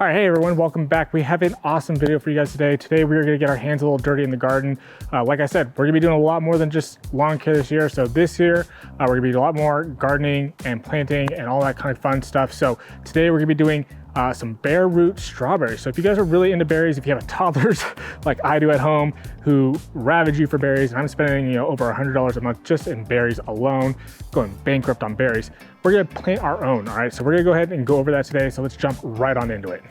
All right, hey everyone, welcome back. We have an awesome video for you guys today. Today we are gonna get our hands a little dirty in the garden. Like I said, we're gonna be doing a lot more than just lawn care this year. So this year, we're gonna be doing a lot more gardening and planting and all that kind of fun stuff. So today we're gonna be doing some bare root strawberries. So if you guys are really into berries, if you have toddlers like I do at home who ravage you for berries, and I'm spending over $100 a month just in berries alone, going bankrupt on berries, we're gonna plant our own, all right? So we're gonna go ahead and go over that today. So let's jump right on into it.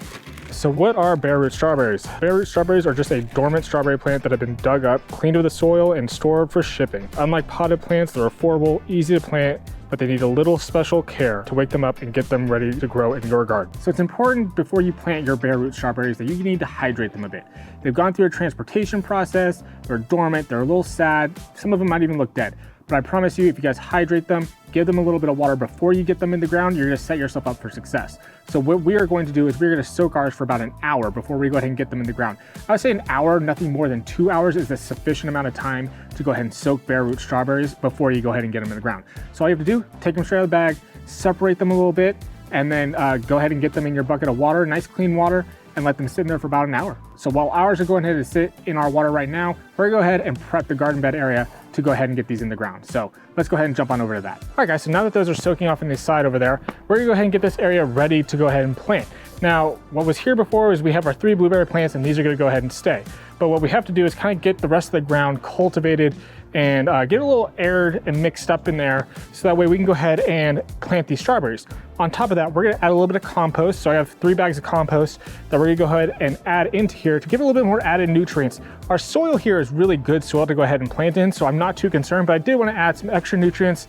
So what are bare root strawberries? Bare root strawberries are just a dormant strawberry plant that have been dug up, cleaned with the soil, and stored for shipping. Unlike potted plants, they're affordable, easy to plant, but they need a little special care to wake them up and get them ready to grow in your garden. So it's important before you plant your bare root strawberries that you need to hydrate them a bit. They've gone through a transportation process, they're dormant, they're a little sad, some of them might even look dead. But I promise you, if you guys hydrate them, give them a little bit of water before you get them in the ground, you're gonna set yourself up for success. So what we are going to do is we're gonna soak ours for about an hour before we go ahead and get them in the ground. I would say an hour, nothing more than 2 hours is a sufficient amount of time to go ahead and soak bare root strawberries before you go ahead and get them in the ground. So all you have to do, take them straight out of the bag, separate them a little bit, and then go ahead and get them in your bucket of water, nice clean water, and let them sit in there for about an hour. So while ours are going ahead and sit in our water right now, we're gonna go ahead and prep the garden bed area to go ahead and get these in the ground. So let's go ahead and jump on over to that. All right guys, so now that those are soaking off in the side over there, we're gonna go ahead and get this area ready to go ahead and plant. Now, what was here before is we have our 3 blueberry plants and these are gonna go ahead and stay. But what we have to do is kind of get the rest of the ground cultivated and get a little aired and mixed up in there so that way we can go ahead and plant these strawberries. On top of that, we're gonna add a little bit of compost. So I have 3 bags of compost that we're gonna go ahead and add into here to give a little bit more added nutrients. Our soil here is really good soil to go ahead and plant in, so I'm not too concerned, but I did wanna add some extra nutrients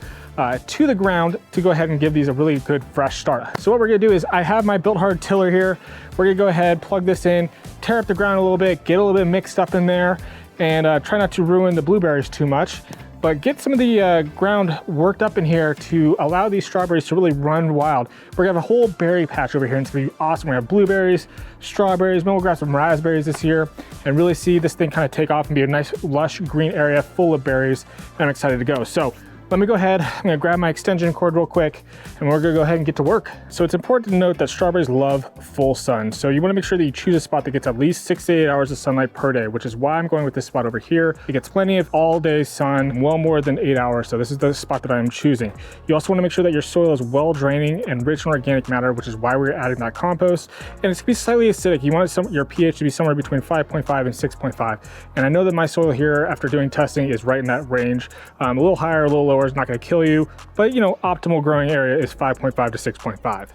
to the ground to go ahead and give these a really good fresh start. So what we're gonna do is I have my Built Hard tiller here. We're gonna go ahead, plug this in, tear up the ground a little bit, get a little bit mixed up in there, and try not to ruin the blueberries too much, but get some of the ground worked up in here to allow these strawberries to really run wild. We're gonna have a whole berry patch over here and it's gonna be awesome. We're gonna have blueberries, strawberries, maybe we'll grab some raspberries this year and really see this thing kind of take off and be a nice lush green area full of berries. I'm excited to go. So let me go ahead, I'm gonna grab my extension cord real quick and we're gonna go ahead and get to work. So it's important to note that strawberries love full sun. So you wanna make sure that you choose a spot that gets at least 6 to 8 hours of sunlight per day, which is why I'm going with this spot over here. It gets plenty of all day sun, well more than 8 hours. So this is the spot that I'm choosing. You also wanna make sure that your soil is well draining and rich in organic matter, which is why we're adding that compost. And it's gonna be slightly acidic. You want your pH to be somewhere between 5.5 and 6.5. And I know that my soil here, after doing testing, is right in that range. A little higher, a little lower is not going to kill you, but optimal growing area is 5.5 to 6.5.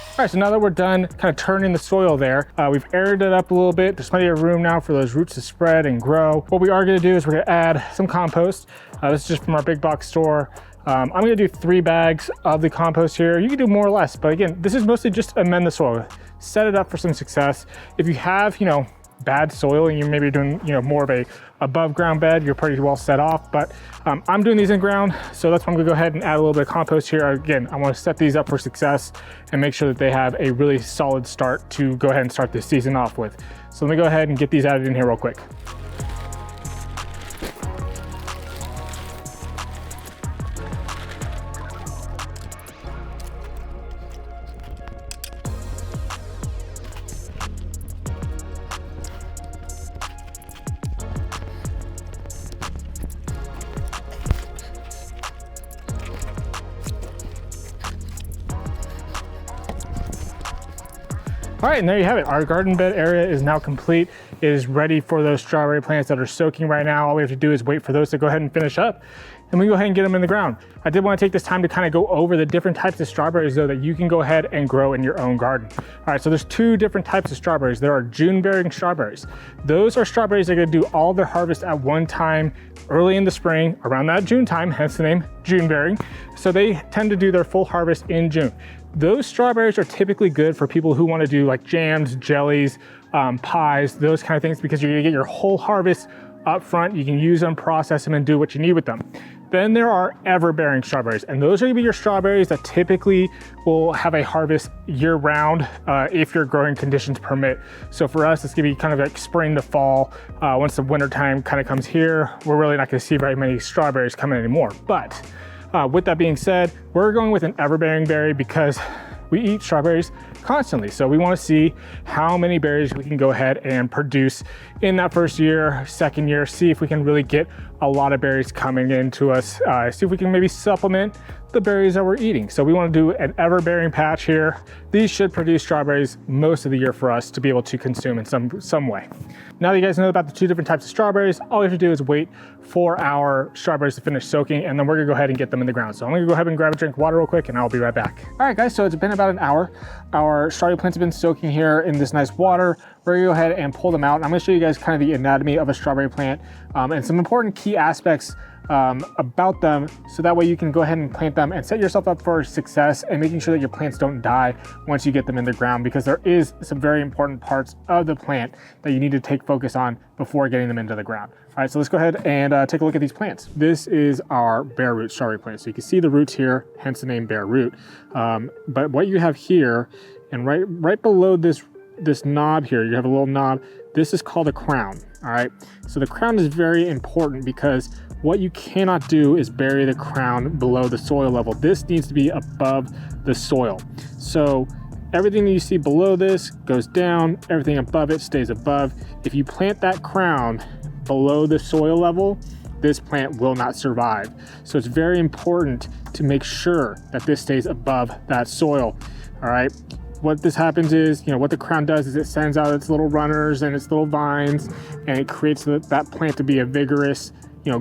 All right, so now that we're done kind of turning the soil there, we've aired it up a little bit. There's plenty of room now for those roots to spread and grow. What we are gonna do is we're gonna add some compost. This is just from our big box store. I'm gonna do 3 bags of the compost here. You can do more or less, but again, this is mostly just to amend the soil, set it up for some success. If you have, bad soil and you're maybe doing more of a above ground bed, you're pretty well set off, but I'm doing these in ground, so that's why I'm gonna go ahead and add a little bit of compost here. Again, I want to set these up for success and make sure that they have a really solid start to go ahead and start this season off with. So let me go ahead and get these added in here real quick. All right, and there you have it. Our garden bed area is now complete. It is ready for those strawberry plants that are soaking right now. All we have to do is wait for those to go ahead and finish up, and we go ahead and get them in the ground. I did want to take this time to kind of go over the different types of strawberries though that you can go ahead and grow in your own garden. All right, so there's 2 different types of strawberries. There are June-bearing strawberries. Those are strawberries that are gonna do all their harvest at one time early in the spring, around that June time, hence the name June-bearing. So they tend to do their full harvest in June. Those strawberries are typically good for people who want to do like jams, jellies, pies, those kind of things, because you're gonna get your whole harvest up front. You can use them, process them, and do what you need with them. Then there are ever-bearing strawberries, and those are gonna be your strawberries that typically will have a harvest year-round if your growing conditions permit. So for us, it's gonna be kind of like spring to fall. Once the winter time kind of comes here, we're really not gonna see very many strawberries coming anymore. But With that being said, we're going with an everbearing berry because we eat strawberries constantly. So we want to see how many berries we can go ahead and produce in that first year, second year, see if we can really get a lot of berries coming into us, see if we can maybe supplement the berries that we're eating. So we want to do an ever-bearing patch here. These should produce strawberries most of the year for us to be able to consume in some way. Now that you guys know about the two different types of strawberries, all we have to do is wait for our strawberries to finish soaking, and then we're gonna go ahead and get them in the ground. So I'm gonna go ahead and grab a drink of water real quick, and I'll be right back. All right, guys, so it's been about an hour. Our strawberry plants have been soaking here in this nice water. We're gonna go ahead and pull them out. I'm gonna show you guys kind of the anatomy of a strawberry plant and some important key aspects about them, so that way you can go ahead and plant them and set yourself up for success and making sure that your plants don't die once you get them in the ground, because there is some very important parts of the plant that you need to take focus on before getting them into the ground. All right, so let's go ahead and take a look at these plants. This is our bare root strawberry plant. So you can see the roots here, hence the name bare root. But what you have here, and right below this knob here, you have a little knob. This is called a crown. All right, so the crown is very important because what you cannot do is bury the crown below the soil level. This needs to be above the soil. So everything that you see below this goes down, everything above it stays above. If you plant that crown below the soil level, this plant will not survive. So it's very important to make sure that this stays above that soil. All right. What this happens is, what the crown does is it sends out its little runners and its little vines, and it creates that plant to be a vigorous,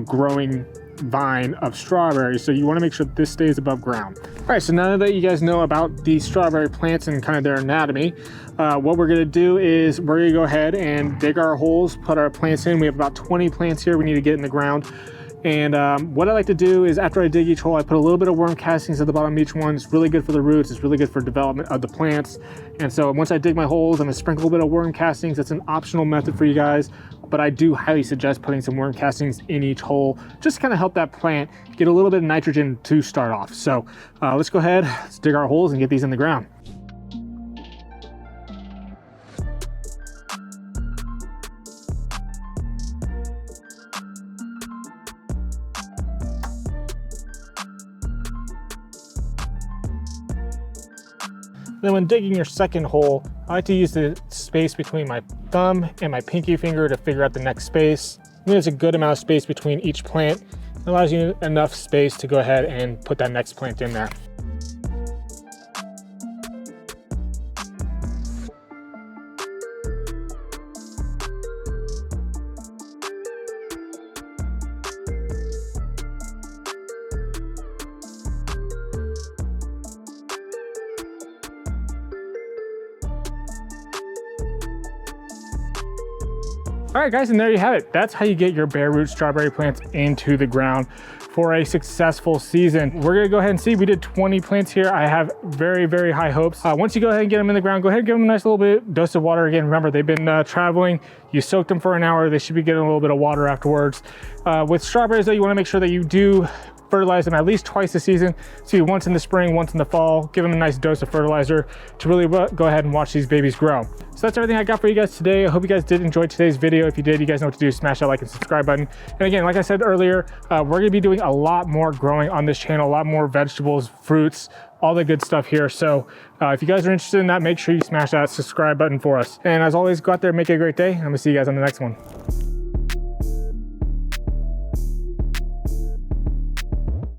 growing vine of strawberries. So you want to make sure that this stays above ground. All right, so now that you guys know about these strawberry plants and kind of their anatomy, what we're going to do is we're going to go ahead and dig our holes, put our plants in. We have about 20 plants here we need to get in the ground. And what I like to do is after I dig each hole, I put a little bit of worm castings at the bottom of each one. It's really good for the roots. It's really good for development of the plants. And so once I dig my holes, I'm gonna sprinkle a bit of worm castings. That's an optional method for you guys, but I do highly suggest putting some worm castings in each hole, just to kind of help that plant get a little bit of nitrogen to start off. So let's go ahead, let's dig our holes and get these in the ground. Then when digging your second hole, I like to use the space between my thumb and my pinky finger to figure out the next space. There's a good amount of space between each plant. It allows you enough space to go ahead and put that next plant in there. All right, guys, and there you have it. That's how you get your bare root strawberry plants into the ground for a successful season. We're gonna go ahead and see, we did 20 plants here. I have very, very high hopes. Once you go ahead and get them in the ground, go ahead and give them a nice little bit dose of water. Again, remember, they've been traveling. You soaked them for an hour. They should be getting a little bit of water afterwards. With strawberries though, you wanna make sure that you do fertilize them at least twice a season. So once in the spring, once in the fall, give them a nice dose of fertilizer to really go ahead and watch these babies grow. So that's everything I got for you guys today. I hope you guys did enjoy today's video. If you did, you guys know what to do. Smash that like and subscribe button. And again, like I said earlier, we're gonna be doing a lot more growing on this channel, a lot more vegetables, fruits, all the good stuff here. So if you guys are interested in that, make sure you smash that subscribe button for us. And as always, go out there, make it a great day. I'm gonna see you guys on the next one.